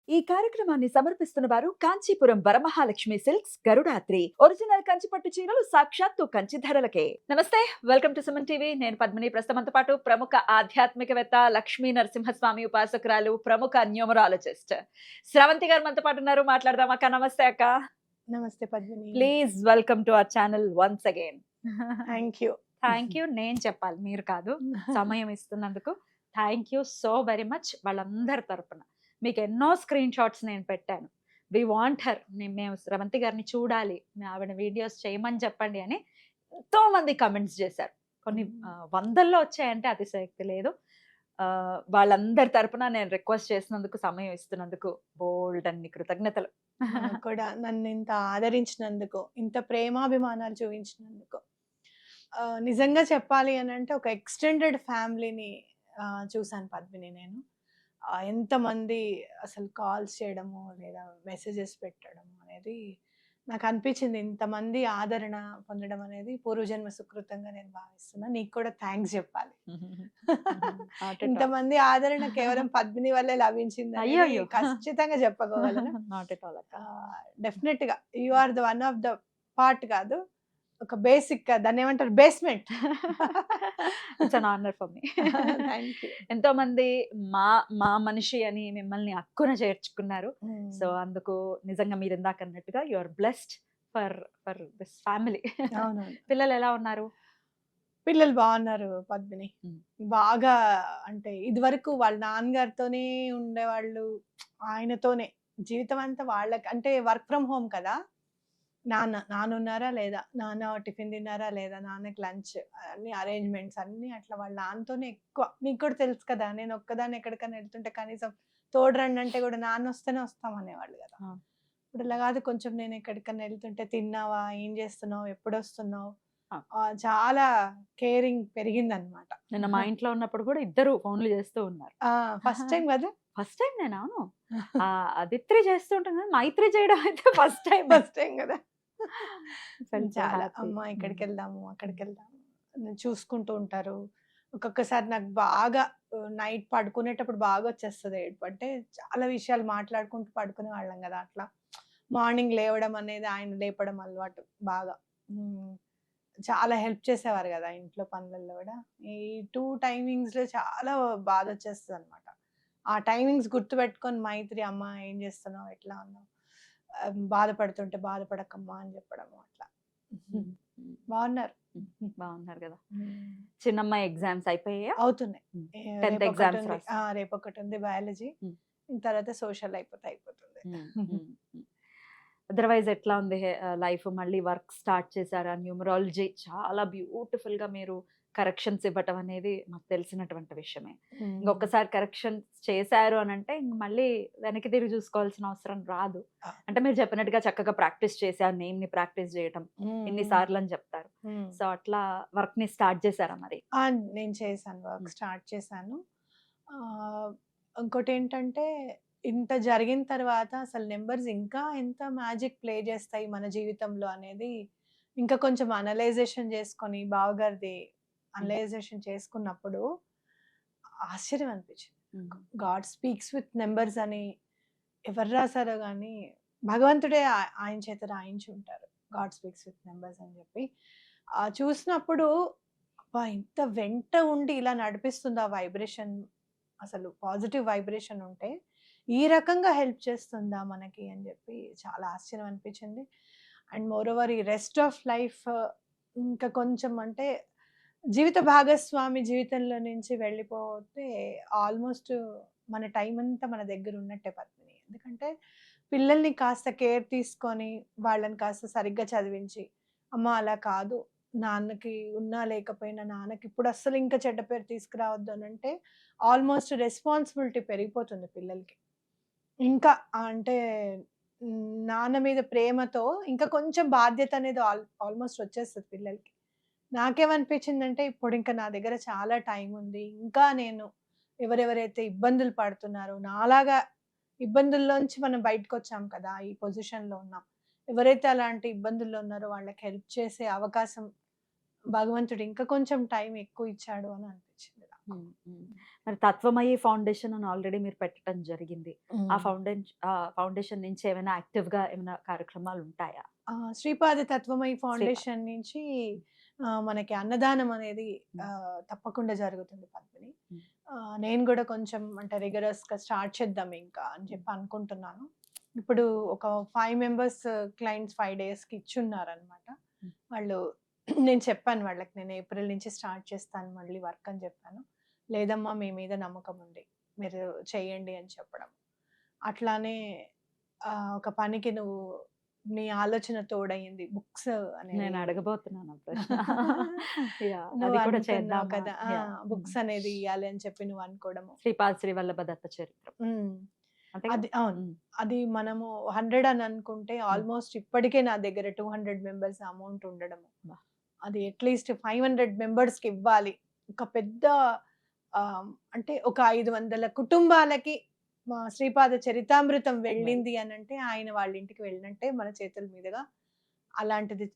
ఈ కార్యక్రమాన్ని సమర్పిస్తున్న వారు కాంచీపురం వరమహాలక్ష్మి సిల్క్స్ గరుడాత్రి ఒరిజినల్ కంచిపట్టు చీరలు సాక్షాత్తు కంచి ధరలకే. నమస్తే, వెల్కమ్ టు సుమన్ టీవీ. నేను పద్మిని. ప్రస్తుతంతో పాటు ప్రముఖ ఆధ్యాత్మికవేత్త, లక్ష్మీ నరసింహస్వామి ఉపాసకురాలు, ప్రముఖ న్యూమరాలజిస్ట్ స్రవంతి గారు మనతో పాటు ఉన్నారు. మాట్లాడదాం అక్క. నమస్తే అక్క. నమస్తే Padmini. Please welcome to our channel once again. Thank you. Thank you నేను చెప్పాలి, మీరు కాదు. సమయం ఇస్తున్నందుకు thank you so very much. వాళ్ళందరి తరపున మీకు ఎన్నో స్క్రీన్ షాట్స్ నేను పెట్టాను. వి వాంట్ హర్, మేము స్రవంతి గారిని చూడాలి, ఆవిడ వీడియోస్ చేయమని చెప్పండి అని ఎంతో మంది కమెంట్స్ చేశారు. కొన్ని వందల్లో వచ్చాయంటే అతిశయోక్తి లేదు. వాళ్ళందరి తరపున నేను రిక్వెస్ట్ చేసినందుకు, సమయం ఇస్తున్నందుకు బోల్డ్ అన్ని కృతజ్ఞతలు. కూడా నన్ను ఇంత ఆదరించినందుకు, ఇంత ప్రేమాభిమానాలు చూపించినందుకు, నిజంగా చెప్పాలి అని అంటే ఒక ఎక్స్టెండెడ్ ఫ్యామిలీని చూశాను పద్మిని. నేను ఎంతమంది అసలు కాల్స్ చేయడము లేదా మెసేజెస్ పెట్టడము అనేది నాకు అనిపించింది. ఇంతమంది ఆదరణ పొందడం అనేది పూర్వజన్మ సుకృతంగా నేను భావిస్తున్నా. నీకు కూడా థ్యాంక్స్ చెప్పాలి. ఇంతమంది ఆదరణ కేవలం పద్మిని వల్లే లభించింది ఖచ్చితంగా చెప్పగలను. డెఫినెట్ గా you are the one of the part కాదు, ఒక బేసిక్, దాన్ని ఏమంటారు, basement. It's an honour for me. ఎంతో మంది మా మనిషి అని మిమ్మల్ని అక్కున చేర్చుకున్నారు. సో అందుకు నిజంగా మీరు ఇందాక అన్నట్టుగా you are blessed for this family. పిల్లలు ఎలా ఉన్నారు? పిల్లలు బాగున్నారు పద్మిని. బాగా అంటే ఇది వరకు వాళ్ళ నాన్నగారితోనే ఉండేవాళ్ళు, ఆయనతోనే జీవితం అంతా. వాళ్ళకి అంటే వర్క్ ఫ్రమ్ హోమ్ కదా, నాన్న ఉన్నారా లేదా, నాన్న టిఫిన్ తిన్నారా లేదా, నాన్నకి లంచ్, అన్ని అరేంజ్మెంట్స్ అన్ని అట్లా వాళ్ళ నాన్నతోనే ఎక్కువ. నీకు కూడా తెలుసు కదా, నేను ఒక్కదాన్ని ఎక్కడికైనా వెళ్తుంటే కనీసం తోడు రండి అంటే కూడా నాన్న వస్తేనే వస్తాం అనేవాళ్ళు కదా. ఇప్పుడు ఇలా కాదు, కొంచెం నేను ఎక్కడికైనా వెళ్తుంటే తిన్నావా, ఏం చేస్తున్నావు, ఎప్పుడు వస్తున్నావు, చాలా కేరింగ్ పెరిగింది అనమాట. నిన్న మా ఇంట్లో ఉన్నప్పుడు కూడా ఇద్దరు ఫోన్లు చేస్తూ ఉన్నారు. ఫస్ట్ టైం కదా. ఫస్ట్ టైం నేను అవును అదిత్రి చేస్తూ ఉంటాను కదా, మైత్రి చేయడం అయితే ఫస్ట్ టైం కదా. చాలా అమ్మ ఇక్కడికి వెళ్దాము అక్కడికి వెళ్దాము చూసుకుంటూ ఉంటారు. ఒక్కొక్కసారి నాకు బాగా నైట్ పడుకునేటప్పుడు బాగా వచ్చేస్తుంది ఏడుపు. అంటే చాలా విషయాలు మాట్లాడుకుంటూ పడుకునే వాళ్ళం కదా, అట్లా మార్నింగ్ లేవడం అనేది ఆయన లేపడం అలవాటు బాగా. చాలా హెల్ప్ చేసేవారు కదా ఇంట్లో పనులలో కూడా. ఈ 2 టైమింగ్స్ లో చాలా బాధ వచ్చేస్తుంది అనమాట. ఆ టైమింగ్స్ గుర్తు పెట్టుకొని మైత్రి, అమ్మ ఏం చేస్తున్నావు, ఎట్లా ఉన్నావు, బాధపడుతుంటే బాధపడకమ్మా అని చెప్పడము అట్లా. బాగున్నారు కదా. చిన్నమ్మాయి ఎగ్జామ్స్ అయిపోయాయా? అవుతున్నాయి. 10th ఎగ్జామ్స్ రేపు ఒకటి ఉంది బయాలజీ, తర్వాత సోషల్ అయిపోతుంది. అదర్వైజ్ ఎట్లా ఉంది లైఫ్? మళ్ళీ వర్క్ స్టార్ట్ చేశారా? న్యూమరాలజీ చాలా బ్యూటిఫుల్ గా మీరు కరెక్షన్స్ ఇవ్వటం అనేది మాకు తెలిసినటువంటి విషయమే. ఇంకొకసారి కరెక్షన్స్ చేశారు అని అంటే ఇంక మళ్ళీ వెనక్కి తిరిగి చూసుకోవాల్సిన అవసరం రాదు. అంటే మీరు చెప్పినట్టుగా చక్కగా ప్రాక్టీస్ చేశారు, నేమ్ ని ప్రాక్టీస్ చేయటం ఇన్నిసార్లు అని చెప్తారు. సో అట్లా వర్క్ ని స్టార్ట్ చేశారా? మరి నేను చేశాను, వర్క్ స్టార్ట్ చేశాను. ఇంకోటి ఏంటంటే, ఇంత జరిగిన తర్వాత అసలు నెంబర్స్ ఇంకా ఎంత మ్యాజిక్ ప్లే చేస్తాయి మన జీవితంలో అనేది ఇంకా కొంచెం అనలైజేషన్ చేసుకొని, బావగారిది అనలైజేషన్ చేసుకున్నప్పుడు ఆశ్చర్యం అనిపించింది. గాడ్ స్పీక్స్ విత్ నెంబర్స్ అని ఎవరు రాశారో కానీ భగవంతుడే ఆయన చేత రాయించి ఉంటారు, గాడ్ స్పీక్స్ విత్ నెంబర్స్ అని చెప్పి. చూసినప్పుడు ఇంత వెంట ఉండి ఇలా నడిపిస్తుంది ఆ వైబ్రేషన్, అసలు పాజిటివ్ వైబ్రేషన్ ఉంటే ఈ రకంగా హెల్ప్ చేస్తుందా మనకి అని చెప్పి చాలా ఆశ్చర్యం అనిపించింది. అండ్ మోర్ ఓవర్ ఈ రెస్ట్ ఆఫ్ లైఫ్ ఇంకా కొంచెం అంటే జీవిత భాగస్వామి జీవితంలో నుంచి వెళ్ళిపోతే ఆల్మోస్ట్ మన టైం అంతా మన దగ్గర ఉన్నట్టే పద్మిని. ఎందుకంటే పిల్లల్ని కాస్త కేర్ తీసుకొని వాళ్ళని కాస్త సరిగ్గా చదివించి, అమ్మ అలా కాదు, నాన్నకి ఉన్నా లేకపోయినా నాన్నకి ఇప్పుడు అస్సలు ఇంకా చెడ్డ పేరు తీసుకురావద్దు అని అంటే ఆల్మోస్ట్ రెస్పాన్సిబిలిటీ పెరిగిపోతుంది పిల్లలకి. ఇంకా అంటే నాన్న మీద ప్రేమతో ఇంకా కొంచెం బాధ్యత అనేది ఆల్మోస్ట్ వచ్చేస్తుంది పిల్లలకి. నాకేమనిపించిందంటే ఇప్పుడు ఇంకా నా దగ్గర చాలా టైం ఉంది, ఇంకా నేను ఎవరెవరైతే ఇబ్బందులు పడుతున్నారో, నాలాగా ఇబ్బందుల్లోంచి మనం బయటకు వచ్చాం కదా, ఈ పొజిషన్లో ఉన్నాం, ఎవరైతే అలాంటి ఇబ్బందుల్లో ఉన్నారో వాళ్ళకి హెల్ప్ చేసే అవకాశం భగవంతుడు ఇంకా కొంచెం టైం ఎక్కువ ఇచ్చాడు అని అనిపించింది. మరి తత్వమయి ఫౌండేషన్ అని ఆల్రెడీ మీరు పెట్టడం జరిగింది. ఆ ఫౌండేషన్ నుంచి ఏమైనా యాక్టివ్ గా ఏమైనా కార్యక్రమాలు ఉంటాయా? శ్రీపాద తత్వమయి ఫౌండేషన్ నుంచి మనకి అన్నదానం అనేది తప్పకుండా జరుగుతుంది పద్మిని. Hmm. నేను కూడా కొంచెం అంటే రిగరస్ గా స్టార్ట్ చేద్దాం ఇంకా అని చెప్పి అనుకుంటున్నాను. ఇప్పుడు ఒక 5 మెంబర్స్ క్లయింట్స్ 5 days కి ఇచ్చున్నారనమాట. వాళ్ళు నేను చెప్పాను వాళ్ళకి, నేను ఏప్రిల్ నుంచి స్టార్ట్ చేస్తాను మళ్ళీ వర్క్ అని చెప్పాను. లేదమ్మా మీ మీద నమ్మకం ఉంది, మీరు చేయండి అని చెప్పడం. అట్లానే ఒక పనికి నువ్వు నీ ఆలోచన తోడయింది బుక్స్ నేను అనేది. అడగబోతున్నాను ఆ ప్రశ్న. Yeah, నువ్వు అది కూడా అనుకున్నావు చేద్దామా? కదా Yeah. బుక్స్ అనేది ఇవ్వాలి అని చెప్పి నువ్వు అనుకోవడము. శ్రీపాద శ్రీవల్లభ దత్త చరిత్రం ఉమ్, అంతే అది అవును. అది మనము 100 అని అనుకుంటే ఆల్మోస్ట్ ఇప్పటికే నా దగ్గర 200 మెంబర్స్ అమౌంట్ ఉండడము. వా. అది అట్లీస్ట్ 500 మెంబర్స్ కి ఇవ్వాలి. ఒక పెద్ద అంటే ఒక 500 కుటుంబాలకి మా శ్రీపాద చరితామృతం వెళ్ళింది అని అంటే ఆయన వాళ్ళ ఇంటికి వెళ్ళినట్టే మన చేతుల మీదుగా.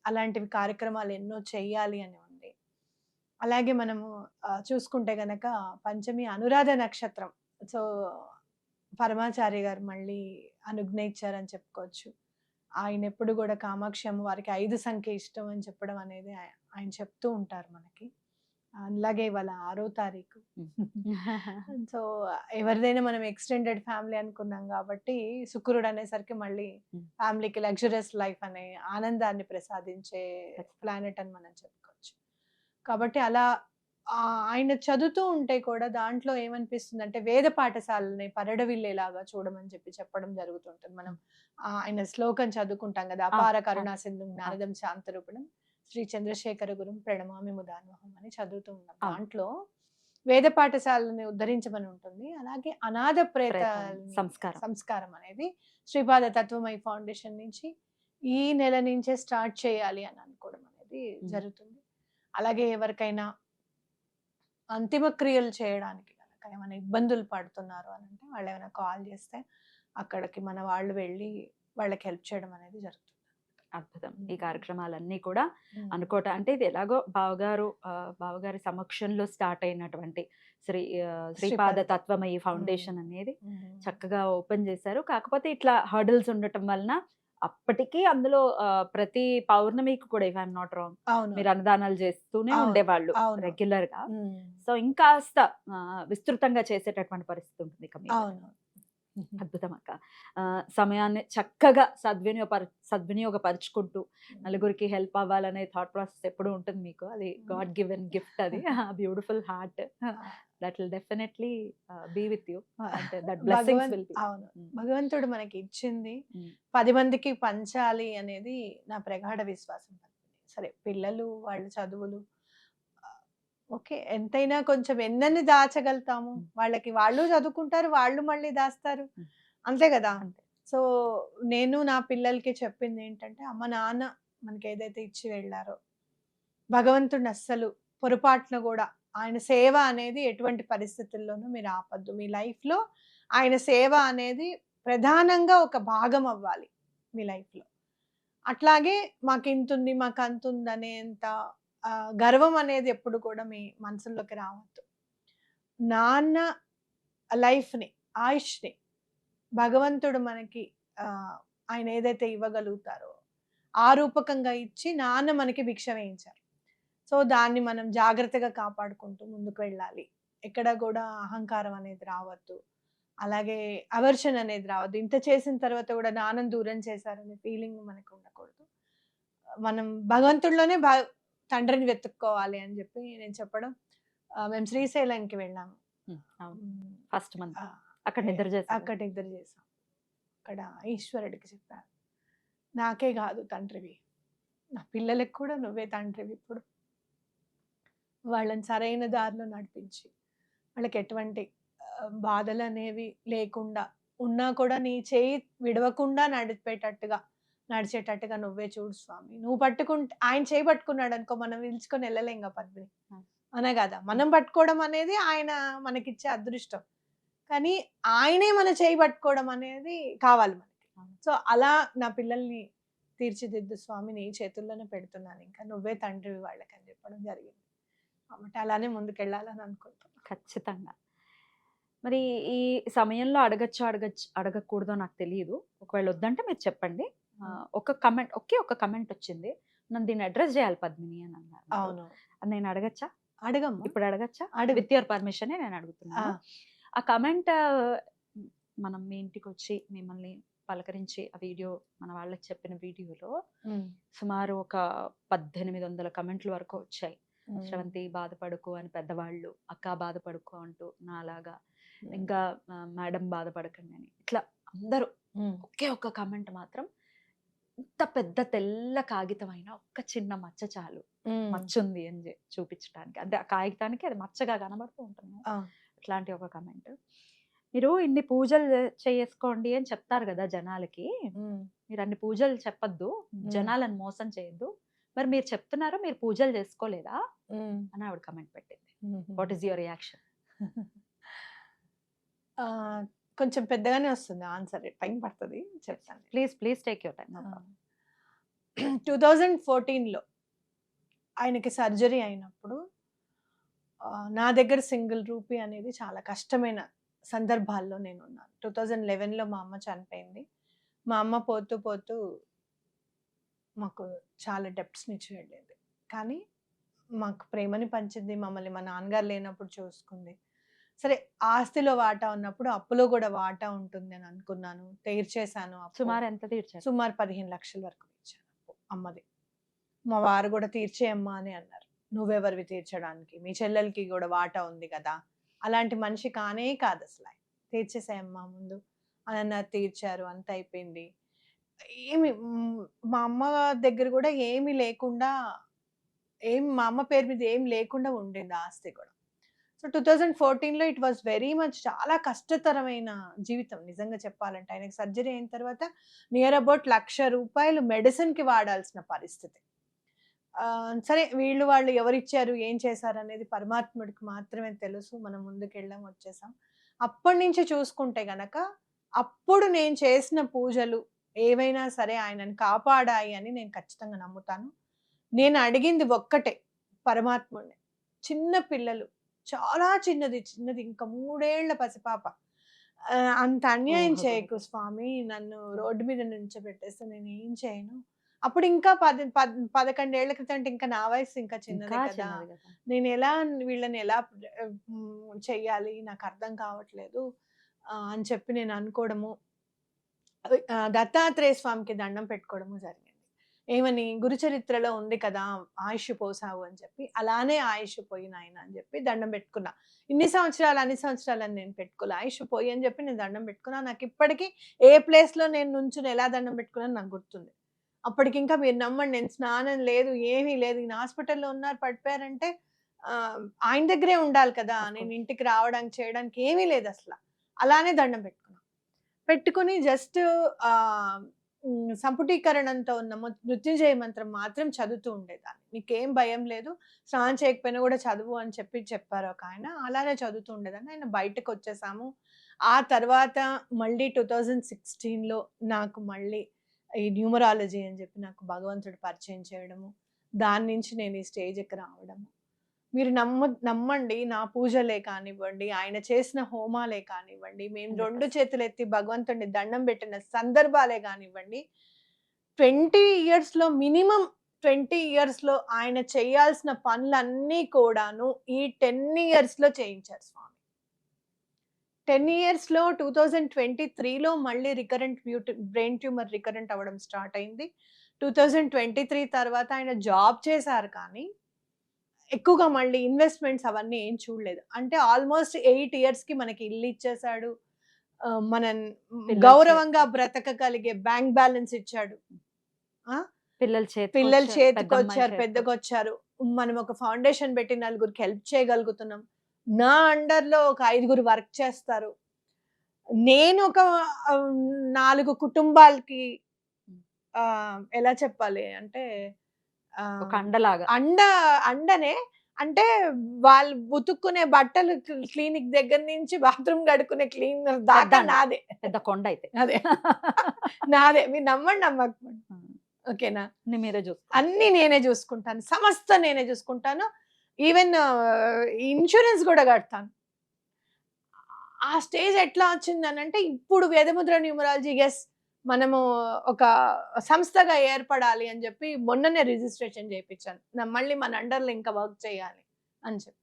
అలాంటివి కార్యక్రమాలు ఎన్నో చెయ్యాలి అని ఉంది. అలాగే మనము చూసుకుంటే గనక పంచమి అనురాధ నక్షత్రం. సో పరమాచార్య గారు మళ్ళీ అనుజ్ఞ ఇచ్చారని చెప్పుకోవచ్చు. ఆయన ఎప్పుడు కూడా కామాక్షి అమ్మవారికి 5 సంఖ్య ఇష్టం అని చెప్పడం అనేది ఆయన చెప్తూ ఉంటారు మనకి. అలాగే ఇవాళ 6వ తారీఖు. సో ఎవరిదైనా మనం ఎక్స్టెండెడ్ ఫ్యామిలీ అనుకున్నాం కాబట్టి శుక్రుడు అనేసరికి మళ్ళీ ఫ్యామిలీకి లగ్జరియస్ లైఫ్ అనే ఆనందాన్ని ప్రసాదించే ప్లానెట్ అని మనం చెప్పుకోవచ్చు. కాబట్టి అలా ఆయన చదువుతూ ఉంటే కూడా దాంట్లో ఏమనిపిస్తుంది అంటే వేద పాఠశాలని పరడవిల్లేలాగా చూడమని చెప్పడం జరుగుతుంటుంది. మనం ఆయన శ్లోకం చదువుకుంటాం కదా, అపార కరుణా సింధు జ్ఞానదం శాంతరూపిణం శ్రీ చంద్రశేఖర గురుం ప్రణమామి ముదాన్వహం అని చదువుతూ ఉన్నాం. దాంట్లో వేద పాఠశాలని ఉద్ధరించమని ఉంటుంది. అలాగే అనాథ ప్రేత సంస్కారం అనేది శ్రీపాద తత్వమయి ఫౌండేషన్ నుంచి ఈ నెల నుంచే స్టార్ట్ చేయాలి అని అనుకోవడం అనేది జరుగుతుంది. అలాగే ఎవరికైనా అంతిమ క్రియలు చేయడానికి కనుక ఏమైనా ఇబ్బందులు పడుతున్నారు అని అంటే వాళ్ళు ఏమైనా కాల్ చేస్తే అక్కడికి మన వాళ్ళు వెళ్ళి వాళ్ళకి హెల్ప్ చేయడం అనేది జరుగుతుంది. అద్భుతం. ఈ కార్యక్రమాలన్నీ కూడా అనుకోవటం అంటే ఇది ఎలాగో బావగారి సమక్షంలో స్టార్ట్ అయినటువంటి శ్రీపాద తత్వమయి ఫౌండేషన్ అనేది చక్కగా ఓపెన్ చేశారు. కాకపోతే ఇట్లా హర్డల్స్ ఉండటం వలన అప్పటికి అందులో ప్రతి పౌర్ణమికి కూడా ఇఫ్ ఐఎమ్ నాట్ రాంగ్ మీరు అన్నదానాలు చేస్తూనే ఉండేవాళ్ళు రెగ్యులర్ గా. సో ఇంకాస్త విస్తృతంగా చేసేటటువంటి పరిస్థితి ఉంటుంది. అద్భుతం అక్క. సమయాన్ని చక్కగా సద్వినియోగపరుచుకుంటూ నలుగురికి హెల్ప్ అవ్వాలనే థాట్ ప్రాసెస్ ఎప్పుడు ఉంటుంది మీకు. అది గాడ్ గివెన్ గిఫ్ట్. అది beautiful heart that will definitely be with you. అంటే దట్ బ్లెస్సింగ్స్ విల్ బి. అవును, భగవంతుడు మనకి ఇచ్చింది 10 మందికి పంచాలి అనేది నా ప్రగాఢ విశ్వాసం. సరే పిల్లలు వాళ్ళ చదువులు ఓకే, ఎంతైనా కొంచెం ఎన్నని దాచగలుగుతాము. వాళ్ళకి వాళ్ళు చదువుకుంటారు, వాళ్ళు మళ్ళీ దాస్తారు, అంతే కదా. సో నేను నా పిల్లలకి చెప్పింది ఏంటంటే, అమ్మ నాన్న మనకి ఏదైతే ఇచ్చి వెళ్ళారో భగవంతుడిని అస్సలు పొరపాటున కూడా ఆయన సేవ అనేది ఎటువంటి పరిస్థితుల్లోనూ మీరు ఆపద్దు. మీ లైఫ్లో ఆయన సేవ అనేది ప్రధానంగా ఒక భాగం అవ్వాలి మీ లైఫ్లో. అట్లాగే మాకు ఇంతుంది మాకు అంతుంది అనేంత గర్వం అనేది ఎప్పుడు కూడా మీ మనసులోకి రావద్దు. నాన్న లైఫ్ని ఆయుష్ని భగవంతుడు మనకి ఆయన ఏదైతే ఇవ్వగలుగుతారో ఆ రూపకంగా ఇచ్చి నాన్న మనకి భిక్ష వేయించారు. సో దాన్ని మనం జాగ్రత్తగా కాపాడుకుంటూ ముందుకు వెళ్ళాలి. ఎక్కడ కూడా అహంకారం అనేది రావద్దు, అలాగే అవర్షన్ అనేది రావద్దు. ఇంత చేసిన తర్వాత కూడా నాన్నను దూరం చేశారనే ఫీలింగ్ మనకు ఉండకూడదు. మనం భగవంతుడిలోనే తండ్రిని వెతుక్కోవాలి అని చెప్పి నేను చెప్పడం. మేము శ్రీశైలంకి వెళ్ళాము ఫస్ట్ మంత్. అక్కడ నిద్ర చేసాం. అక్కడ ఈశ్వరుడికి చెప్పాను, నాకే కాదు తండ్రివి, నా పిల్లలకు కూడా నువ్వే తండ్రివి. ఇప్పుడు వాళ్ళని సరైన దారిలో నడిపించి వాళ్ళకి ఎటువంటి బాధలు అనేవి లేకుండా ఉన్నా కూడా నీ చేయి విడవకుండా నడిచేటట్టుగా నువ్వే చూడు స్వామి. నువ్వు పట్టుకుంటే ఆయన చేయి పట్టుకున్నాడు అనుకో, మనం పిలుచుకొని వెళ్ళలేంగా పద్మిని, అనే కదా. మనం పట్టుకోవడం అనేది ఆయన మనకిచ్చే అదృష్టం, కానీ ఆయనే మన చేయి పట్టుకోవడం అనేది కావాలి మనకి. సో అలా నా పిల్లల్ని తీర్చిదిద్దు స్వామి, నీ చేతుల్లోనే పెడుతున్నాను, ఇంకా నువ్వే తండ్రివి వాళ్ళకి అని చెప్పడం జరిగింది. కాబట్టి అలానే ముందుకెళ్ళాలని అనుకుంటున్నాను. ఖచ్చితంగా. మరి ఈ సమయంలో అడగకూడదో నాకు తెలీదు. ఒకవేళ వద్దంటే మీరు చెప్పండి. ఒకే ఒక కమెంట్ వచ్చింది. నన్ను దీన్ని అడ్రెస్ చేయాలి పద్మిని అని అన్నారు. అవును. అది నేను అడగచ్చా? అడగమ్మా. ఇప్పుడు అడగచ్చా? అడుగు. విత్ యువర్ పర్మిషనే నేను అడుగుతున్నాను. ఆ కమెంట్ మనం మీ ఇంటికొచ్చి మిమ్మల్ని పలకరించి ఆ వీడియో మన వాళ్ళకి చెప్పిన వీడియోలో సుమారు ఒక 1800 కమెంట్ల వరకు వచ్చాయి. శ్రవంతి బాధపడుకో అని పెద్దవాళ్ళు, అక్క బాధపడుకో అంటూ నాలాగా, ఇంకా మేడం బాధపడకండి అని, ఇట్లా అందరూ. ఒకే ఒక్క కమెంట్ మాత్రం ఇంత పెద్ద తెల్ల కాగితం అయినా ఒక్క చిన్న మచ్చ చాలు, మచ్చ ఉంది అని చూపించడానికి. అంటే ఆ కాగితానికి అది మచ్చగా కనబడుతూ ఉంటుంది. అట్లాంటి ఒక కమెంట్. మీరు ఇన్ని పూజలు చేసుకోండి అని చెప్తారు కదా జనాలకి, మీరు అన్ని పూజలు చెప్పొద్దు, జనాలను మోసం చేయొద్దు, మరి మీరు చెప్తున్నారు మీరు పూజలు చేసుకోలేదా అని ఆవిడ కమెంట్ పెట్టింది. What is your reaction? కొంచెం పెద్దగానే వస్తుంది ఆన్సర్, టైం పడుతుంది చెప్తాను. Please take your time. 2014లో ఆయనకి సర్జరీ అయినప్పుడు నా దగ్గర సింగిల్ రూపీ అనేది చాలా కష్టమైన సందర్భాల్లో నేను ఉన్నాను. 2011లో మా అమ్మ చనిపోయింది. మా అమ్మ పోతూ పోతూ మాకు చాలా డెప్ట్స్ని ఇచ్చి వెళ్ళేది. కానీ మాకు ప్రేమని పంచింది, మమ్మల్ని మా నాన్నగారు లేనప్పుడు చూసుకుంది. సరే, ఆస్తిలో వాటా ఉన్నప్పుడు అప్పులో కూడా వాటా ఉంటుంది అని అనుకున్నాను. తీర్చేశాను. సుమారు ఎంత తీర్చారు? సుమారు 15 లక్షల వరకు తీర్చాను అమ్మది. మా వారు కూడా తీర్చేయమ్మా అని అన్నారు. నువ్వెవరివి తీర్చడానికి, మీ చెల్లెలకి కూడా వాటా ఉంది కదా, అలాంటి మనిషి కానే కాదు అసలు ఆయన, తీర్చేసాయమ్మా ముందు అని అన్నారు. తీర్చారు, అంత అయిపోయింది. ఏమి మా అమ్మ దగ్గర కూడా ఏమి లేకుండా, మా అమ్మ పేరు మీద ఏం లేకుండా ఉండింది ఆస్తి కూడా. సో 2014లో ఇట్ వాజ్ వెరీ మచ్ చాలా కష్టతరమైన జీవితం నిజంగా చెప్పాలంటే. ఆయనకి సర్జరీ అయిన తర్వాత నియర్ అబౌట్ ₹1,00,000 మెడిసిన్కి వాడాల్సిన పరిస్థితి. సరే, వాళ్ళు ఎవరిచ్చారు, ఏం చేశారు అనేది పరమాత్ముడికి మాత్రమే తెలుసు. మనం ముందుకెళ్ళాం, వచ్చేసాం. అప్పటి నుంచి చూసుకుంటే గనక, అప్పుడు నేను చేసిన పూజలు ఏవైనా సరే ఆయనని కాపాడాయి అని నేను ఖచ్చితంగా నమ్ముతాను. నేను అడిగింది ఒక్కటే పరమాత్ముడిని, చిన్న పిల్లలు, చాలా చిన్నది ఇంకా 3 ఏళ్ల పసిపాప, అంత అన్యాయం చేయకు స్వామి, నన్ను రోడ్డు మీద నుంచోబెట్టేస్తే నేను ఏం చేయను. అప్పుడు ఇంకా 11 ఏళ్ల క్రితం అంటే ఇంకా నా వయసు ఇంకా చిన్నదే కదా, నేను వీళ్ళని ఎలా చెయ్యాలి నాకు అర్థం కావట్లేదు అని చెప్పి నేను అనుకోవడము, దత్తాత్రేయ స్వామికి దండం పెట్టుకోవడము జరిగింది. ఏమని, గురుచరిత్రలో ఉంది కదా ఆయుష్ పోసావు అని చెప్పి, అలానే ఆయుష్ పోయిన ఆయన అని చెప్పి దండం పెట్టుకున్నా. అన్ని సంవత్సరాలు అని నేను పెట్టుకోలే, ఆయుష్ పోయి అని చెప్పి నేను దండం పెట్టుకున్నా. నాకు ఇప్పటికీ ఏ ప్లేస్లో నేను నుంచుని ఎలా దండం పెట్టుకున్నా నాకు గుర్తుంది. అప్పటికి ఇంకా మీరు నమ్మండి, నేను స్నానం లేదు, ఏమీ లేదు. ఈయన హాస్పిటల్లో ఉన్నారు, పడిపోయారంటే ఆయన దగ్గరే ఉండాలి కదా, నేను ఇంటికి రావడానికి చేయడానికి ఏమీ లేదు అసలు. అలానే దండం పెట్టుకుని జస్ట్ సంపుటీకరణంతో ఉన్న మృత్యుంజయ మంత్రం మాత్రం చదువుతూ ఉండేదాన్ని. నీకేం భయం లేదు, స్నానం చేయకపోయినా కూడా చదువు అని చెప్పారు ఒక ఆయన. అలానే చదువుతూ ఉండేదాన్ని. ఆయన బయటకు వచ్చేసాము. ఆ తర్వాత మళ్ళీ 2016లో నాకు మళ్ళీ ఈ న్యూమరాలజీ అని చెప్పి నాకు భగవంతుడు పరిచయం చేయడము, దాని నుంచి నేను ఈ స్టేజ్కి రావడము. మీరు నమ్మండి, నా పూజలే కానివ్వండి, ఆయన చేసిన హోమాలే కానివ్వండి, మేము 2 చేతులు ఎత్తి భగవంతుడిని దండం పెట్టిన సందర్భాలే కానివ్వండి, 20 ఇయర్స్లో మినిమం 20 ఇయర్స్లో ఆయన చేయాల్సిన పనులన్నీ కూడాను ఈ 10 ఇయర్స్లో చేయించారు స్వామి. 10 ఇయర్స్లో 2023లో మళ్ళీ రికరెంట్ బ్రెయిన్ ట్యూమర్ రికరెంట్ అవ్వడం స్టార్ట్ అయింది. 2023 తర్వాత ఆయన జాబ్ చేశారు, కానీ ఎక్కువగా మళ్ళీ ఇన్వెస్ట్మెంట్స్ అవన్నీ ఏం చూడలేదు. అంటే ఆల్మోస్ట్ 8 ఇయర్స్కి మనకి ఇల్లు ఇచ్చేసాడు, మన గౌరవంగా బ్రతకగలిగే బ్యాంక్ బ్యాలెన్స్ ఇచ్చాడు, పిల్లలు చేతికొచ్చారు, పెద్దకొచ్చారు. మనం ఒక ఫౌండేషన్ పెట్టి 4గురికి హెల్ప్ చేయగలుగుతున్నాం. నా అండర్లో ఒక 5గురు వర్క్ చేస్తారు. నేను ఒక 4 కుటుంబాలకి ఎలా చెప్పాలి అంటే ఒక అండలాగా, అండనే అంటే వాళ్ళు ఉతుక్కునే బట్టలు క్లినిక్ దగ్గర నుంచి బాత్రూమ్ కడుక్కునే క్లీనర్ దాకా నాదే. పెద్ద కొండ అయితే అదే నాదే. మీరు నమ్మకపోండి, ఓకేనా. అన్ని నేనే చూసుకుంటాను, సమస్త నేనే చూసుకుంటాను. ఈవెన్ ఇన్సూరెన్స్ కూడా కడతాను. ఆ స్టేజ్ ఎట్లా వచ్చిందనంటే ఇప్పుడు వేదముద్ర న్యూమరాలజీ మనము ఒక సంస్థగా ఏర్పడాలి అని చెప్పి మొన్ననే రిజిస్ట్రేషన్ చేయించాను. మళ్ళీ మన అండర్లో ఇంకా వర్క్ చేయాలి అని చెప్పి.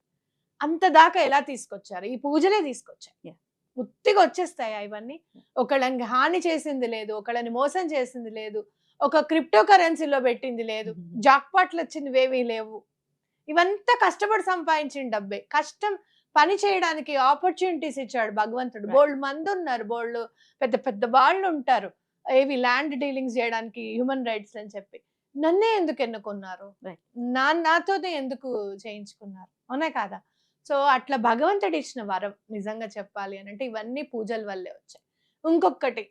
అంత దాకా ఎలా తీసుకొచ్చారు? ఈ పూజలే తీసుకొచ్చాయి. Yeah. ఉత్తిగా వచ్చేస్తాయా ఇవన్నీ? ఒకళ్ళని హాని చేసింది లేదు, ఒకళ్ళని మోసం చేసింది లేదు, ఒక క్రిప్టో కరెన్సీలో పెట్టింది లేదు, జాక్పాట్లు వచ్చినవేవీ లేవు. ఇవంతా కష్టపడి సంపాదించిన డబ్బే. పని చేయడానికి ఆపర్చునిటీస్ ఇచ్చాడు భగవంతుడు. Right. బోల్డ్ మంది ఉన్నారు, బోల్డ్ పెద్ద పెద్ద వాళ్ళు ఉంటారు ఏవి ల్యాండ్ డీలింగ్స్ చేయడానికి, హ్యూమన్ రైట్స్ అని చెప్పి. నన్నే ఎందుకు ఎన్నుకున్నారు? Right. నాతోనే ఎందుకు చేయించుకున్నారు? అవునా కాదా? సో అట్లా భగవంతుడు ఇచ్చిన వరం నిజంగా చెప్పాలి అని అంటే ఇవన్నీ పూజల వల్లే వచ్చాయి. ఇంకొకటి,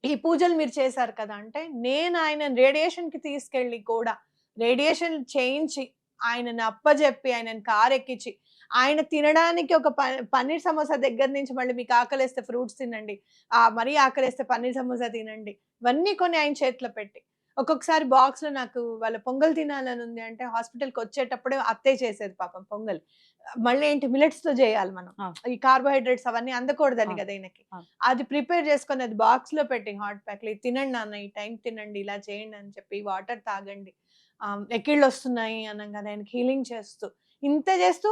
ఈ పూజలు మీరు చేశారు కదా అంటే, నేను ఆయనను రేడియేషన్ కి తీసుకెళ్ళి కూడా రేడియేషన్ చేయించి ఆయనను అప్పజెప్పి ఆయనను కారెక్కించి ఆయన తినడానికి ఒక పన్నీర్ సమోసా దగ్గర నుంచి మళ్ళీ మీకు ఆకలేస్తే ఫ్రూట్స్ తినండి, మరీ ఆకలేస్తే పన్నీర్ సమోసా తినండి, ఇవన్నీ కొన్ని ఆయన చేతిలో పెట్టి, ఒక్కొక్కసారి బాక్స్ లో నాకు వాళ్ళ పొంగల్ తినాలని ఉంది అంటే హాస్పిటల్కి వచ్చేటప్పుడే అత్తయ్య చేసేది పాపం పొంగల్. మళ్ళీ ఏంటి మిల్లెట్స్ తో చేయాలి మనం, ఈ కార్బోహైడ్రేట్స్ అవన్నీ అందకూడదని కదా ఈయనకి. అది ప్రిపేర్ చేసుకొని అది బాక్స్ లో పెట్టి హాట్ ప్యాక్ లో తినండి నాన్న, ఈ టైం తినండి, ఇలా చేయండి అని చెప్పి, వాటర్ తాగండి, ఎక్కిళ్ళు వస్తున్నాయి అనగానే ఆయనకి హీలింగ్ చేస్తూ, ఇంత చేస్తూ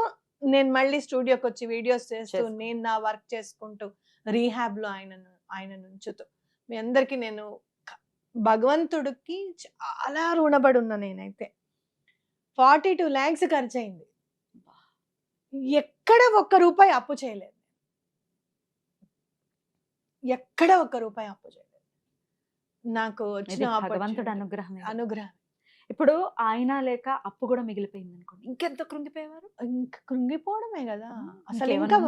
నేను మళ్ళీ స్టూడియోకి వచ్చి వీడియోస్ చేస్తూ నేను నా వర్క్ చేసుకుంటూ రీహాబ్ లో ఆయన ఉంచుతూ మీ అందరికి నేను భగవంతుడికి చాలా రుణపడి ఉన్నా. నేనైతే 42 lakhs ఖర్చు అయింది, ఎక్కడ ఒక్క రూపాయి అప్పు చేయలేదు, ఎక్కడ ఒక్క రూపాయి అప్పు చేయలేదు. నాకు వచ్చిన భగవంతుడు అనుగ్రహం. ఇప్పుడు ఆయన లేక అప్పు కూడా మిగిలిపోయింది అనుకోండి, ఇంకెంత కృంగిపోయేవారు. ఇంకా కృంగిపోవడమే కదా అసలు. ఇంకా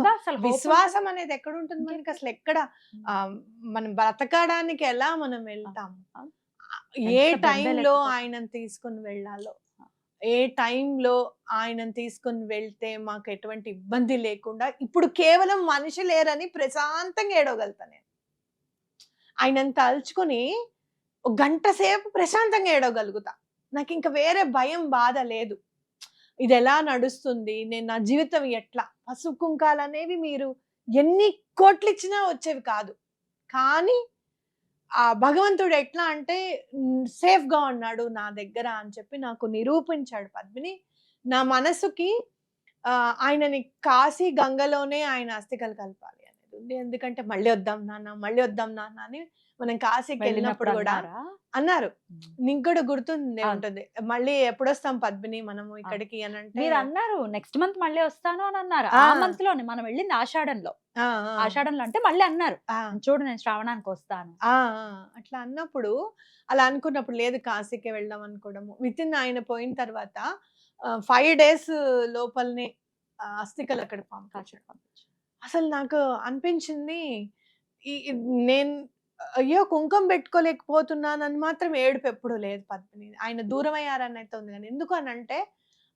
విశ్వాసం అనేది ఎక్కడ ఉంటుంది మనకి అసలు? ఎక్కడ మనం బ్రతకడానికి ఎలా మనం వెళ్తాం, ఏ టైంలో ఆయనను తీసుకుని వెళ్ళాలో, ఏ టైంలో ఆయనను తీసుకుని వెళ్తే మాకు ఎటువంటి ఇబ్బంది లేకుండా, ఇప్పుడు కేవలం మనిషి లేరని ప్రశాంతంగా ఏడవగలుగుతా నేను. ఆయనను తలుచుకుని ఒక గంట సేపు ప్రశాంతంగా ఏడవగలుగుతా. నాకు ఇంకా వేరే భయం బాధ లేదు. ఇది ఎలా నడుస్తుంది, నేను నా జీవితం ఎట్లా, పసుపు కుంకాలు అనేవి మీరు ఎన్ని కోట్లు ఇచ్చినా వచ్చేవి కాదు. కానీ ఆ భగవంతుడు ఎట్లా అంటే సేఫ్ గా ఉన్నాడు నా దగ్గర అని చెప్పి నాకు నిరూపించాడు పద్మిని. నా మనసుకి ఆయనని కాశీ గంగలోనే ఆయన అస్థికలు కలపాలి అనేది ఉంది. ఎందుకంటే మళ్ళీ వద్దాం నాన్న అని మనం కాశీకి వెళ్ళినప్పుడు కూడా అన్నారు. నీకు కూడా గుర్తుండే ఉంటుంది, మళ్ళీ ఎప్పుడొస్తాం పద్మిని మనము ఇక్కడికి అని అంటే. మీరు అన్నారు నెక్స్ట్ మంత్ మళ్ళీ వస్తాను అని అన్నారు. ఆ మంత్ లోనే మనం వెళ్ళింది ఆషాఢంలో అంటే మళ్ళీ అన్నారు చూడు నేను శ్రావణానికి వస్తాను. అట్లా అన్నప్పుడు, అలా అనుకున్నప్పుడు లేదు కాశీకి వెళ్దాం అనుకోవడము. వితిన్ ఆయన పోయిన తర్వాత 5 days లోపలనే అస్థికలు అక్కడ పంపించడం. అసలు నాకు అనిపించింది, నేను అయ్యో కుంకుమ పెట్టుకోలేకపోతున్నానని మాత్రం ఏడుపు ఎప్పుడు లేదు పద్మిని. ఆయన దూరం అయ్యారని అయితే ఉంది కానీ, ఎందుకు అని అంటే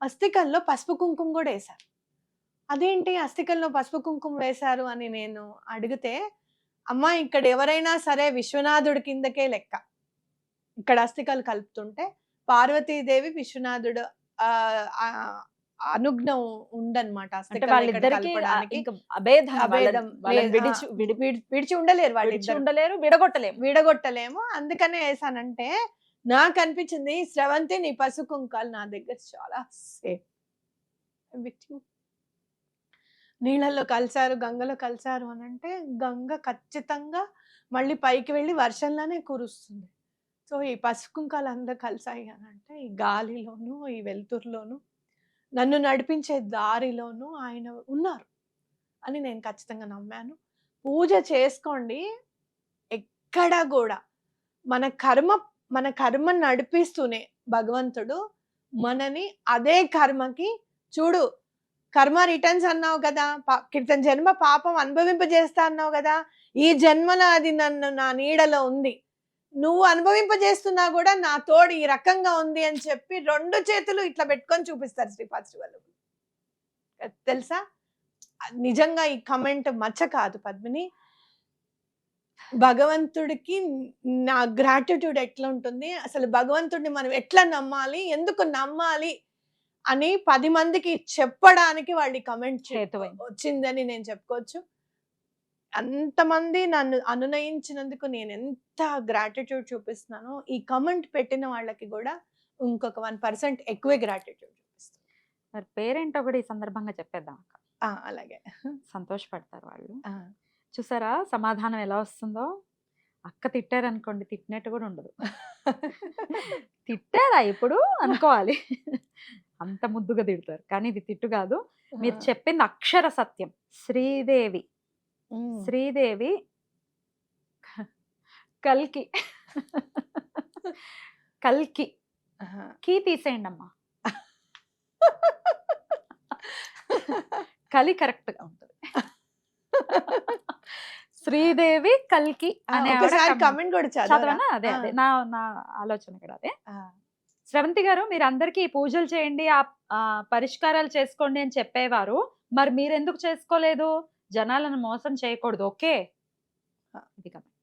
అస్థికల్లో పసుపు కుంకుమ కూడా వేశారు. అదేంటి అస్థికల్లో పసుపు కుంకుమ వేశారు అని నేను అడిగితే, అమ్మా ఇక్కడ ఎవరైనా సరే విశ్వనాథుడి కిందకే లెక్క. ఇక్కడ అస్థికలు కలుపుతుంటే పార్వతీదేవి విశ్వనాథుడు అనుజ్ఞం ఉందన్నమాట. విడిచి ఉండలేరు, విడగొట్టలేము. అందుకనే వేసానంటే నాకు అనిపించింది, స్రవంతి నీ పసుపు కుంకాలు నా దగ్గర చాలా సేఫ్. నీళ్ళల్లో కలిసారు, గంగలో కలిసారు అని అంటే గంగ ఖచ్చితంగా మళ్ళీ పైకి వెళ్ళి వర్షంలోనే కురుస్తుంది. సో ఈ పసుపు కుంకాలు అందరూ కలిసాయి అని అంటే ఈ గాలిలోను, ఈ వెలుతురులోను, నన్ను నడిపించే దారిలోనూ ఆయన ఉన్నారు అని నేను ఖచ్చితంగా నమ్మాను. పూజ చేసుకోండి, ఎక్కడ కూడా మన కర్మ నడిపిస్తూనే భగవంతుడు మనని అదే కర్మకి, చూడు కర్మ రిటర్న్స్ అన్నావు కదా, క్రితం జన్మ పాపం అనుభవింపజేస్తా అన్నావు కదా, ఈ జన్మలో అది నా నీడలో ఉంది, నువ్వు అనుభవింపజేస్తున్నా కూడా నా తోడు ఈ రకంగా ఉంది అని చెప్పి 2 చేతులు ఇట్లా పెట్టుకొని చూపిస్తారు శ్రీపాద శ్రీవల్లభులు. తెలుసా, నిజంగా ఈ కమెంట్ మచ్చ కాదు పద్మిని. భగవంతుడికి నా గ్రాటిట్యూడ్ ఎట్లా ఉంటుంది, అసలు భగవంతుడిని మనం ఎట్లా నమ్మాలి, ఎందుకు నమ్మాలి అని 10 మందికి చెప్పడానికి వాళ్ళు కమెంట్ హేతువైంది. వచ్చిందని నేను చెప్పుకోవచ్చు. అంతమంది నన్ను అనునయించినందుకు నేను ఎంత గ్రాటిట్యూడ్ చూపిస్తున్నానో, ఈ కమెంట్ పెట్టిన వాళ్ళకి కూడా ఇంకొక 1% ఎక్కువే గ్రాటిట్యూడ్ చూపిస్తాను. మరి పేరేంటో కూడా ఈ సందర్భంగా చెప్పేద్దాం అక్క. అలాగే. సంతోషపడతారు వాళ్ళు. ఆ, చూసారా సమాధానం ఎలా వస్తుందో? అక్క తిట్టారనుకోండి తిట్టినట్టు కూడా ఉండదు. తిట్టారా ఇప్పుడు అనుకోవాలి. అంత ముద్దుగా తిడతారు. కానీ ఇది తిట్టు కాదు. మీరు చెప్పింది అక్షర సత్యం. శ్రీదేవి శ్రీదేవి కల్కి కల్కి కీ తీసేయండి అమ్మా. కలి కరెక్ట్ గా ఉంటుంది. శ్రీదేవి కల్కి అనే కమెంట్ కూడా చదవనా? అదే అదే నా నా ఆలోచన కూడా అదే. స్రవంతి గారు మీరు అందరికీ పూజలు చేయండి, ఆ పరిష్కారాలు చేసుకోండి అని చెప్పేవారు. మరి మీరు ఎందుకు చేసుకోలేదు? జనాలను మోసం చేయకూడదు. ఓకే, ఇది కమెంట్.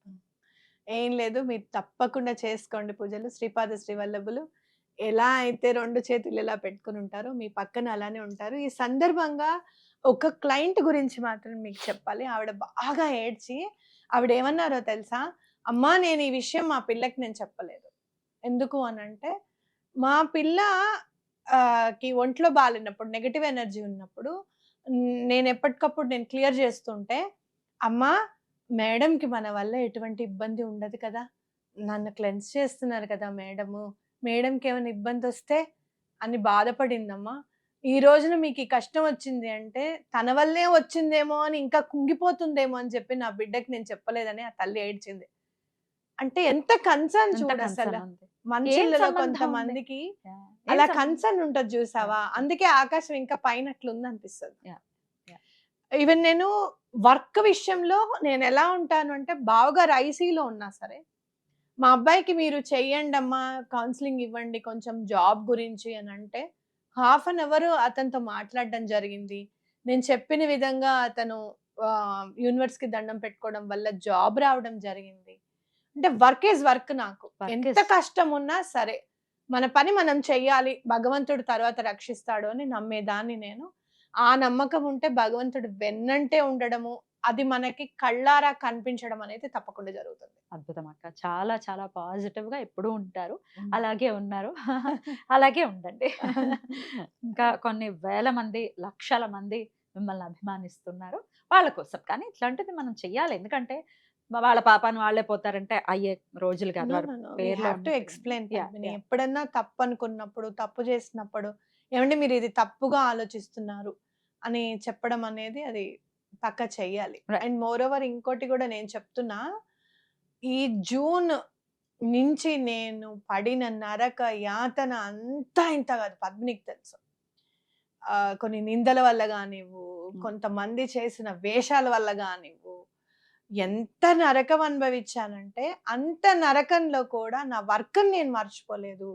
ఏం లేదు, మీరు తప్పకుండా చేసుకోండి పూజలు. శ్రీపాద శ్రీవల్లభులు ఎలా అయితే 2 చేతులు ఇలా పెట్టుకుని ఉంటారో మీ పక్కన అలానే ఉంటారు. ఈ సందర్భంగా ఒక క్లయింట్ గురించి మాత్రం మీకు చెప్పాలి. ఆవిడ బాగా ఏడ్చి ఆవిడ ఏమన్నారో తెలుసా? అమ్మా, నేను ఈ విషయం మా పిల్లకి నేను చెప్పలేదు. ఎందుకు అనంటే, మా పిల్ల కి ఒంట్లో బాగాలేనప్పుడు, నెగటివ్ ఎనర్జీ ఉన్నప్పుడు నేను ఎప్పటికప్పుడు నేను క్లియర్ చేస్తుంటే, అమ్మా మేడంకి మన వల్ల ఎటువంటి ఇబ్బంది ఉండదు కదా, నన్ను క్లెన్స్ చేస్తున్నారు కదా మేడంకి ఏమైనా ఇబ్బంది వస్తే అని బాధపడిందమ్మా. ఈ రోజున మీకు ఈ కష్టం వచ్చింది అంటే తన వల్లే వచ్చిందేమో అని ఇంకా కుంగిపోతుందేమో అని చెప్పి నా బిడ్డకి నేను చెప్పలేదని ఆ తల్లి ఏడ్చింది. అంటే ఎంత కన్సర్న్ చూడు అసలు. మనుషులలో కొంతమందికి అలా కన్సర్న్ ఉంటది చూసావా, అందుకే ఆకాశం ఇంకా పైనట్లుంది అనిపిస్తుంది. ఈవెన్ నేను వర్క్ విషయంలో నేను ఎలా ఉంటాను అంటే, బావగారు ఐసీలో ఉన్నా సరే మా అబ్బాయికి మీరు చెయ్యండి అమ్మా, కౌన్సిలింగ్ ఇవ్వండి కొంచెం జాబ్ గురించి అని అంటే 1/2 అవర్ అతనితో మాట్లాడడం జరిగింది. నేను చెప్పిన విధంగా అతను యూనివర్స్కి దండం పెట్టుకోవడం వల్ల జాబ్ రావడం జరిగింది. అంటే వర్క్ ఈజ్ వర్క్. నాకు ఎంత కష్టం ఉన్నా సరే మన పని మనం చెయ్యాలి, భగవంతుడు తర్వాత రక్షిస్తాడు అని నమ్మేదాన్ని నేను. ఆ నమ్మకం ఉంటే భగవంతుడు వెన్నంటే ఉండడము, అది మనకి కళ్ళారా కనిపించడం అనేది తప్పకుండా జరుగుతుంది. అద్భుతం అక్క. చాలా చాలా పాజిటివ్ గా ఎప్పుడూ ఉంటారు. అలాగే ఉన్నారు. అలాగే ఉండండి. ఇంకా కొన్ని వేల మంది, లక్షల మంది మిమ్మల్ని అభిమానిస్తున్నారు వాళ్ళ కోసం. కానీ ఇట్లాంటిది మనం చెయ్యాలి. ఎందుకంటే వాళ్ళ పాపాన్ని వాళ్ళే పోతారంటే అయ్యే రోజులు కాదు. ఎక్స్ప్లెయిన్. ఎప్పుడన్నా తప్పు అనుకున్నప్పుడు, తప్పు చేసినప్పుడు, ఏమంటే మీరు ఇది తప్పుగా ఆలోచిస్తున్నారు అని చెప్పడం అనేది అది పక్కా చెయ్యాలి. అండ్ మోర్ ఓవర్ ఇంకోటి కూడా నేను చెప్తున్నా, ఈ జూన్ నుంచి నేను పడిన నరక యాతన అంతా ఇంత కాదు. పద్మినికి తెలుసు. కొన్ని నిందల వల్ల కానివ్వు, కొంతమంది చేసిన వేషాల వల్ల కానివ్వు, ఎంత నరకం అనుభవించానంటే అంత నరకంలో కూడా నా వర్క్ నేను మర్చిపోలేదు,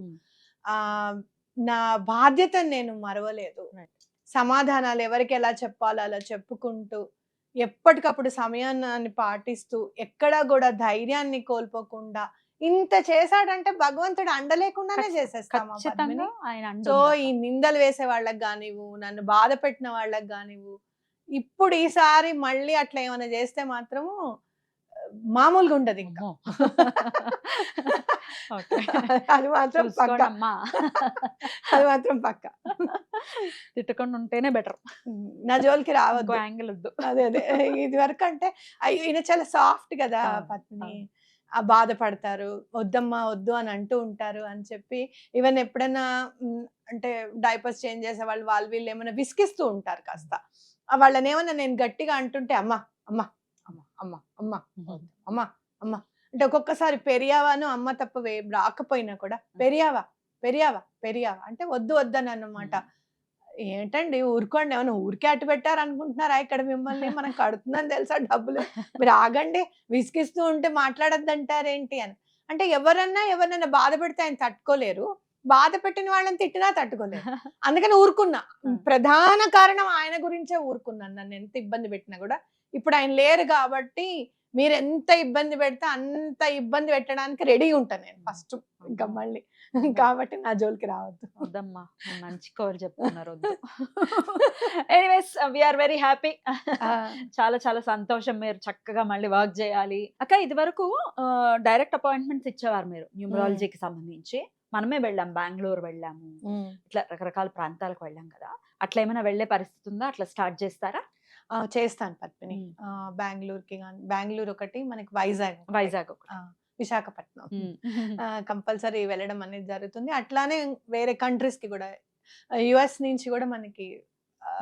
నా బాధ్యతను నేను మరవలేదు. సమాధానాలు ఎవరికి ఎలా చెప్పాలో అలా చెప్పుకుంటూ, ఎప్పటికప్పుడు సమయాన్ని పాటిస్తూ, ఎక్కడా కూడా ధైర్యాన్ని కోల్పోకుండా ఇంత చేశాడంటే భగవంతుడు అండలేకుండానే చేసేస్తాము. సో ఈ నిందలు వేసే వాళ్ళకి కానివ్వు, నన్ను బాధ పెట్టిన వాళ్ళకి కానివ్వు, ఇప్పుడు ఈసారి మళ్ళీ అట్లా ఏమైనా చేస్తే మాత్రము మామూలుగా ఉండదు ఇంకా. అది మాత్రం పక్కా. అది మాత్రం పక్క. తిట్టకుండా ఉంటేనే బెటర్. నా జోలికి రావద్దు, యాంగిల్ వద్దు. అదే అదే. ఇది వరకు అంటే ఈయన చాలా సాఫ్ట్ కదా పత్ని, బాధపడతారు, వద్దమ్మా వద్దు అని అంటూ ఉంటారు అని చెప్పి, ఈవెన్ ఎప్పుడైనా అంటే డైపర్స్ చేంజ్ చేసే వాళ్ళు వీళ్ళు ఏమైనా విసిగిస్తూ ఉంటారు కాస్త. వాళ్ళని ఏమన్నా నేను గట్టిగా అంటుంటే అమ్మా అమ్మా అమ్మా అమ్మా అమ్మా అమ్మా అమ్మా అంటే ఒక్కొక్కసారి పెరియావాను అమ్మ తప్ప రాకపోయినా కూడా పెరియావా పెరియావా పెరియావా అంటే వద్దు వద్దని అన్నమాట. ఏంటండి ఊరుకోండి, ఏమైనా ఊరికే అట్టు పెట్టారు అనుకుంటున్నారా ఇక్కడ మిమ్మల్ని? మనం కడుతుందని తెలుసా డబ్బులు, మీరు ఆగండి, విసిగిస్తూ ఉంటే మాట్లాడొద్దంటారేంటి అని. అంటే ఎవరినైనా బాధ పెడితే ఆయన తట్టుకోలేరు, బాధ పెట్టిన వాళ్ళని తిట్టినా తట్టుకోలేరు. అందుకని ఊరుకున్నా. ప్రధాన కారణం ఆయన గురించే ఊరుకున్నాను. నన్ను ఎంత ఇబ్బంది పెట్టినా కూడా ఇప్పుడు ఆయన లేరు కాబట్టి మీరు ఎంత ఇబ్బంది పెడితే అంత ఇబ్బంది పెట్టడానికి రెడీ ఉంటాను నేను ఫస్ట్. ఇంకా మళ్ళీ కాబట్టి నా జోలికి రావద్దు. వద్దమ్మా, మంచి కవర్ చెప్తున్నారు, వద్దు. Anyways we are very happy. చాలా చాలా సంతోషం, మీరు చక్కగా మళ్ళీ వర్క్ చేయాలి. అక్క ఇది వరకు డైరెక్ట్ అపాయింట్మెంట్స్ ఇచ్చేవారు మీరు న్యూమరాలజీకి సంబంధించి. మనమే వెళ్ళాం, బెంగళూరు వెళ్ళాము, ఇట్లా రకరకాల ప్రాంతాలకు వెళ్ళాం కదా. అట్లా ఏమైనా వెళ్ళే పరిస్థితి ఉందా? అట్లా స్టార్ట్ చేస్తారా? చేస్తాను పద్మిని. బెంగళూరుకి కానీ, బెంగళూరు ఒకటి, మనకి వైజాగ్ ఒకటి. విశాఖపట్నం కంపల్సరీ వెళ్ళడం అనేది జరుగుతుంది. అట్లానే వేరే కంట్రీస్ కి కూడా, యుఎస్ నుంచి కూడా మనకి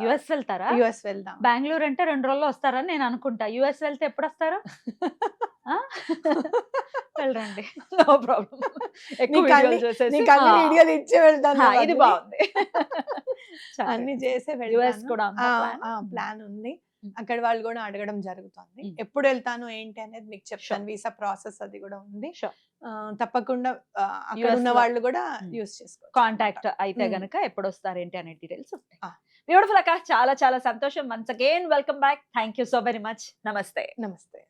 యుఎస్ వెళ్తారా? యుఎస్ వెళ్దాం. బెంగళూరు అంటే 2 రోజుల్లో వస్తారని నేను అనుకుంటా. యుఎస్ వెళ్తే ఎప్పుడు వస్తారు? వెళ్ళండి, నో ప్రాబ్లం. వీడియోలు ఇచ్చే వెళ్తాను. ఇది బాగుంది. అన్ని చేసే యుఎస్ కూడా ప్లాన్ ఉంది. అక్కడ వాళ్ళు కూడా అడగడం జరుగుతుంది. ఎప్పుడు వెళ్తాను ఏంటి అనేది మీకు చెప్తాను. వీసా ప్రాసెస్ అది కూడా ఉంది. తప్పకుండా అక్కడ ఉన్న వాళ్ళు కూడా యూస్ చేసుకోవచ్చు. కాంటాక్ట్ అయితే గనక ఎప్పుడు వస్తారు ఏంటి అనే డీటెయిల్స్ వస్తాయి. బ్యూటిఫుల్ అక్క, చాలా చాలా సంతోషం. Once again welcome back. Thank you so very much. నమస్తే. నమస్తే.